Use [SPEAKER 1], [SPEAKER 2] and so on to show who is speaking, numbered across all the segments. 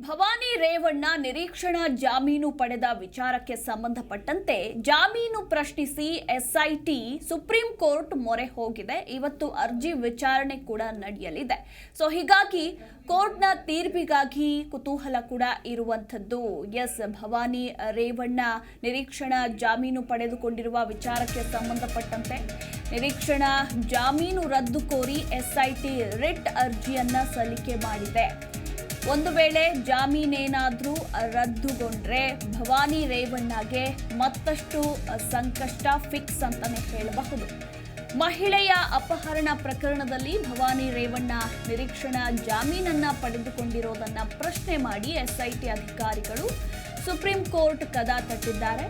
[SPEAKER 1] ಭವಾನಿ ರೇವಣ್ಣ ನಿರೀಕ್ಷಣಾ ಜಾಮೀನು ಪಡೆದ ವಿಚಾರಕ್ಕೆ ಸಂಬಂಧಪಟ್ಟಂತೆ ಜಾಮೀನು ಪ್ರಶ್ನಿಸಿ ಎಸ್ಐಟಿ ಸುಪ್ರೀಂ ಕೋರ್ಟ್ ಮೊರೆ ಹೋಗಿದೆ. ಇವತ್ತು ಅರ್ಜಿ ವಿಚಾರಣೆ ಕೂಡ ನಡೆಯಲಿದೆ. ಹೀಗಾಗಿ ಕೋರ್ಟ್ನ ತೀರ್ಪಿಗಾಗಿ ಕುತೂಹಲ ಕೂಡ ಇರುವಂತದ್ದು. ಭವಾನಿ ರೇವಣ್ಣ ನಿರೀಕ್ಷಣಾ ಜಾಮೀನು ಪಡೆದುಕೊಂಡಿರುವ ವಿಚಾರಕ್ಕೆ ಸಂಬಂಧಪಟ್ಟಂತೆ ನಿರೀಕ್ಷಣಾ ಜಾಮೀನು ರದ್ದು ಕೋರಿ ಎಸ್ಐಟಿ ರಿಟ್ ಅರ್ಜಿಯನ್ನ ಸಲ್ಲಿಕೆ ಮಾಡಿದೆ. ಒಂದು ವೇಳೆ ಜಾಮೀನೇನಾದ್ರೂ ರದ್ದುಗೊಂಡ್ರೆ ಭವಾನಿ ರೇವಣ್ಣಗೆ ಮತ್ತಷ್ಟು ಸಂಕಷ್ಟ ಫಿಕ್ಸ್ ಅಂತಾನೆ ಹೇಳಬಹುದು. ಮಹಿಳೆಯ ಅಪಹರಣ ಪ್ರಕರಣದಲ್ಲಿ ಭವಾನಿ ರೇವಣ್ಣ ನಿರೀಕ್ಷಣಾ ಜಾಮೀನನ್ನ ಪಡೆದುಕೊಂಡಿರೋದನ್ನ ಪ್ರಶ್ನೆ ಮಾಡಿ ಎಸ್ಐಟಿ ಅಧಿಕಾರಿಗಳು ಸುಪ್ರೀಂ ಕೋರ್ಟ್ ಕದ ತಟ್ಟಿದ್ದಾರೆ.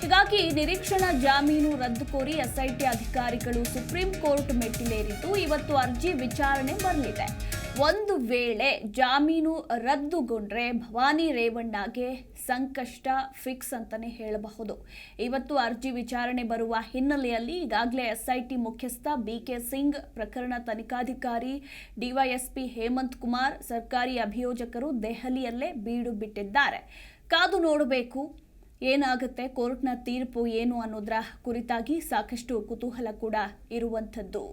[SPEAKER 1] ಹೀಗಾಗಿ ನಿರೀಕ್ಷಣಾ ಜಾಮೀನು ರದ್ದು ಕೋರಿ ಎಸ್ಐಟಿ ಅಧಿಕಾರಿಗಳು ಸುಪ್ರೀಂ ಕೋರ್ಟ್ ಮೆಟ್ಟಿಲೇರಿದ್ದು ಇವತ್ತು ಅರ್ಜಿ ವಿಚಾರಣೆ ಬರಲಿದೆ. ಒಂದು ವೇಳೆ ಜಾಮೀನು ರದ್ದುಗೊಂಡ್ರೆ ಭವಾನಿ ರೇವಣ್ಣಗೆ ಸಂಕಷ್ಟ ಫಿಕ್ಸ್ ಅಂತಾನೆ ಹೇಳಬಹುದು. ಇವತ್ತು ಅರ್ಜಿ ವಿಚಾರಣೆ ಬರುವ ಹಿನ್ನೆಲೆಯಲ್ಲಿ ಈಗಾಗಲೇ ಎಸ್ಐಟಿ ಮುಖ್ಯಸ್ಥ ಬಿಕೆ ಸಿಂಗ್, ಪ್ರಕರಣ ತನಿಖಾಧಿಕಾರಿ ಡಿವೈಎಸ್ಪಿ ಹೇಮಂತ್ ಕುಮಾರ್, ಸರ್ಕಾರಿ ಅಭಿಯೋಜಕರು ದೆಹಲಿಯಲ್ಲೇ ಬೀಡು ಬಿಟ್ಟಿದ್ದಾರೆ. ಕಾದು ನೋಡಬೇಕು ಏನಾಗುತ್ತೆ, ಕೋರ್ಟ್ನ ತೀರ್ಪು ಏನು ಅನ್ನೋದರ ಕುರಿತಾಗಿ ಸಾಕಷ್ಟು ಕುತೂಹಲ ಕೂಡ ಇರುವಂಥದ್ದು.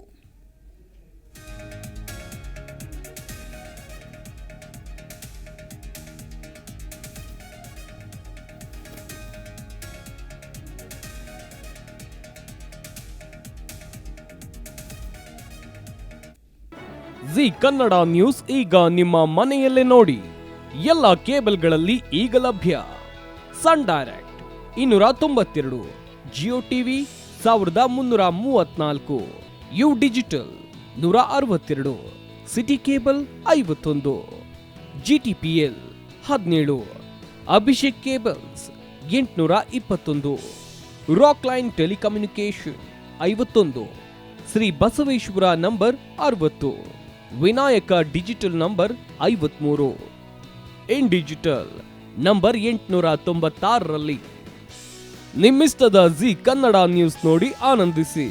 [SPEAKER 2] ಜಿ ಕನ್ನಡ ನ್ಯೂಸ್ ಈಗ ನಿಮ್ಮ ಮನೆಯಲ್ಲೇ ನೋಡಿ. ಎಲ್ಲ ಕೇಬಲ್ಗಳಲ್ಲಿ ಈಗ ಲಭ್ಯ. Sun Direct 292, Jio TV 1334, U digital 162, city cable 51, GTPL 17, Abhishek cables 821, rock line telecommunication 51, Shri Basaveshwara number 60, Vinayaka digital number 53, in digital number 896ರಲ್ಲಿ ನಿಮ್ಮಿಷ್ಟದ ಜಿ ಕನ್ನಡ ನ್ಯೂಸ್ ನೋಡಿ ಆನಂದಿಸಿ.